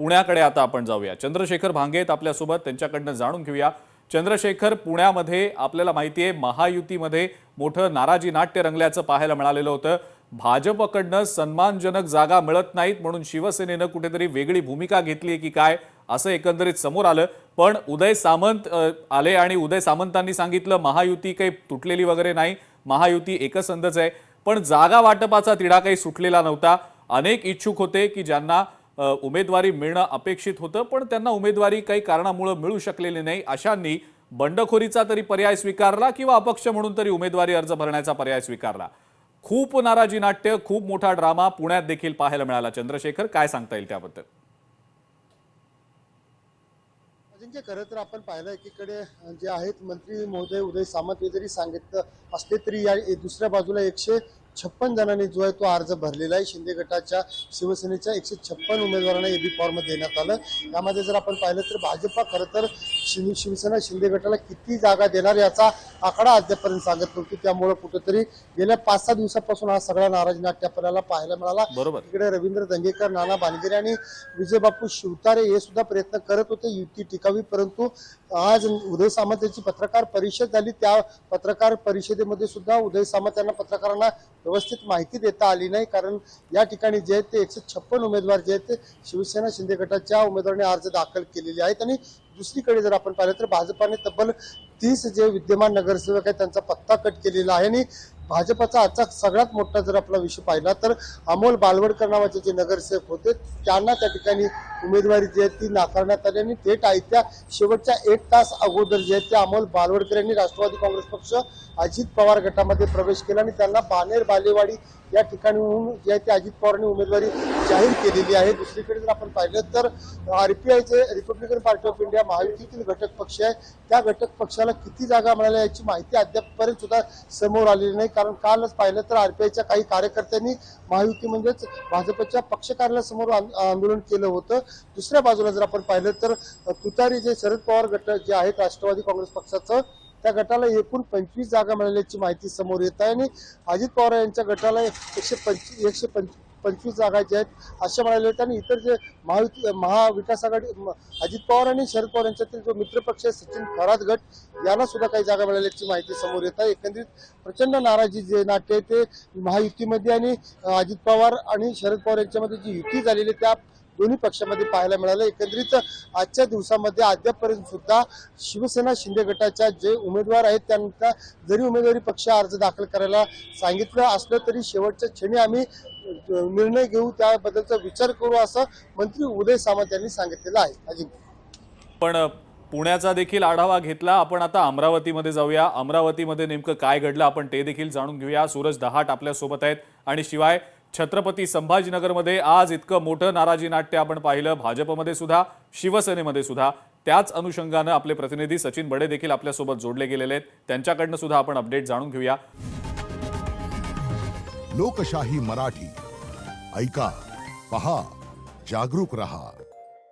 पुण्याकडे आता आपण जाऊया। चंद्रशेखर भांगे आपल्यासोबत, त्यांच्याकडनं जाणून घेऊया। चंद्रशेखर, पुण्यामध्ये आपल्याला माहिती आहे महायुतीमध्ये मोठं नाराजी नाट्य रंगल्याचं पाहायला मिळालेलं होतं। भाजपकडनं सन्मानजनक जागा मिळत नाहीत म्हणून शिवसेनेनं कुठेतरी वेगळी भूमिका घेतली की काय असं एकंदरीत समोर आलं। पण उदय सामंत आले आणि उदय सामंतांनी सांगितलं महायुती काही तुटलेली वगैरे नाही, महायुती एकसंधच आहे। पण जागा वाटपाचा तिढा काही सुटलेला नव्हता। अनेक इच्छुक होते की ज्यांना उमेदवारी मिळणं अपेक्षित होतं, पण त्यांना उमेदवारी काही कारणामुळे मिळू शकलेली नाही। अशांनी बंडखोरीचा तरी पर्याय स्वीकारला किंवा अपक्ष म्हणून तरी उमेदवारी अर्ज भरण्याचा पर्याय स्वीकारला। खूप नाराजी नाट्य, खूप मोठा ड्रामा पुण्यात देखील पाहायला मिळाला। चंद्रशेखर, काय सांगता येईल त्याबद्दल? खरं तर आपण पाहिलं एकीकडे जे आहेत मंत्री महोदय उदय सामंत हे जरी सांगितलं असले तरी या दुसऱ्या बाजूला 156 जणांनी जो आहे तो अर्ज भरलेला आहे। शिंदे गटाच्या शिवसेनेच्या 156 उमेदवारांना एबी फॉर्म देण्यात आलं। यामध्ये जर आपण पाहिलं तर भाजपा खरं तर शिवसेना शिंदे गटाला किती जागा देणार याचा आकडा अद्यापर्यंत सांगत नव्हती। त्यामुळे कुठेतरी गेल्या 5-6 दिवसापासून हा सगळा नाराज नाट्य आपल्याला पाहायला मिळाला। इकडे रवींद्र दंगेकर, नाना बानगिरे आणि विजयबापू शिवतारे हे सुद्धा प्रयत्न करत होते युती टिकावी, परंतु आज उदय सामंत यांची पत्रकार परिषद झाली। त्या पत्रकार परिषदेमध्ये सुद्धा उदय सामंत यांना पत्रकारांना व्यवस्थित माहिती देता आली नाही, कारण या ठिकाणी जे आहेत ते 156 उमेदवार जे आहेत ते शिवसेना शिंदे गटाच्या उमेदवारांनी अर्ज दाखल केलेले आहेत। आणि दुसरीकडे जर आपण पाहिलं तर भाजपाने तब्बल 30 जे विद्यमान नगरसेवक आहेत त्यांचा पत्ता कट केलेला आहे। आणि भाजपचा आजचा सगळ्यात मोठा जर आपला विषय पाहिला तर अमोल बालवडकर नावाचे जे नगरसेवक होते त्यांना त्या ठिकाणी उमेदवारी जी आहे ती नाकारण्यात आली। आणि थेट आयत्या शेवटच्या 1 तास अगोदर जे आहेत ते अमोल बालवडकर यांनी राष्ट्रवादी काँग्रेस पक्ष अजित पवार गटामध्ये प्रवेश केला आणि त्यांना बानेर बालेवाडी या ठिकाणी जे आहे ते अजित पवारांनी उमेदवारी जाहीर केलेली आहे। दुसरीकडे जर आपण पाहिलं तर आरपीआयचे रिपब्लिकन पार्टी ऑफ इंडिया महायुतीतील घटक पक्ष आहे, त्या घटक पक्षाला किती जागा मिळाल्या याची माहिती अद्यापपर्यंत सुद्धा समोर आलेली नाही। कारण कालच पाहिलं तर आरपीआयच्या काही कार्यकर्त्यांनी महायुती म्हणजेच भाजपच्या पक्ष कार्यालयासमोर आंदोलन केलं होतं। दुसऱ्या बाजूला जर आपण पाहिलं तर तुतारी जे शरद पवार गट जे आहेत राष्ट्रवादी काँग्रेस पक्षाचं, त्या गटाला एकूण 25 जागा मिळाल्याची माहिती समोर येत आहे। आणि अजित पवार यांच्या गटाला 125 जागा ज्या आहेत अशा मिळाल्या आहेत। आणि इतर जे महाविकास आघाडी अजित पवार आणि शरद पवार यांच्यातील जो मित्रपक्ष आहे सचिन थोरात गट यांना सुद्धा काही जागा मिळाल्याची माहिती समोर येत आहे। एकंदरीत प्रचंड नाराजी जे नाट्य आहे ते महायुतीमध्ये आणि अजित पवार आणि शरद पवार यांच्यामध्ये जी युती झालेली त्या दोन्ही पक्षामध्ये पाहायला मिळालं। एकंदरीत आजच्या दिवसामध्ये अद्यापपर्यंत सुद्धा शिवसेना शिंदे गटाच्या जे उमेदवार आहेत त्यांना जरी उमेदवारी पक्ष अर्ज दाखल करायला सांगितलं असलं तरी शेवटच्या क्षणी आम्ही निर्णय घेऊ, त्याबद्दलचा विचार करू असं मंत्री उदय सामंत यांनी सांगितलेलं आहे। अजिंक्य, पण पुण्याचा देखील आढावा घेतला आपण। आता अमरावतीमध्ये जाऊया। अमरावतीमध्ये नेमकं काय घडलं आपण ते देखील जाणून घेऊया। सूरज दहाट आपल्या सोबत आहेत आणि शिवाय छत्रपती संभाजीनगरमध्ये आज इतकं मोठं नाराजी नाट्य आपण पाहिलं, भाजपमध्ये सुद्धा शिवसेनेमध्ये सुद्धा। त्याच अनुषंगानं आपले प्रतिनिधी सचिन बडे देखील आपल्या सोबत जोडले गेलेले आहेत, त्यांच्याकडनं सुद्धा आपण अपडेट जाणून घेऊया। लोकशाही मराठी ऐका, पहा, जागरूक रहा।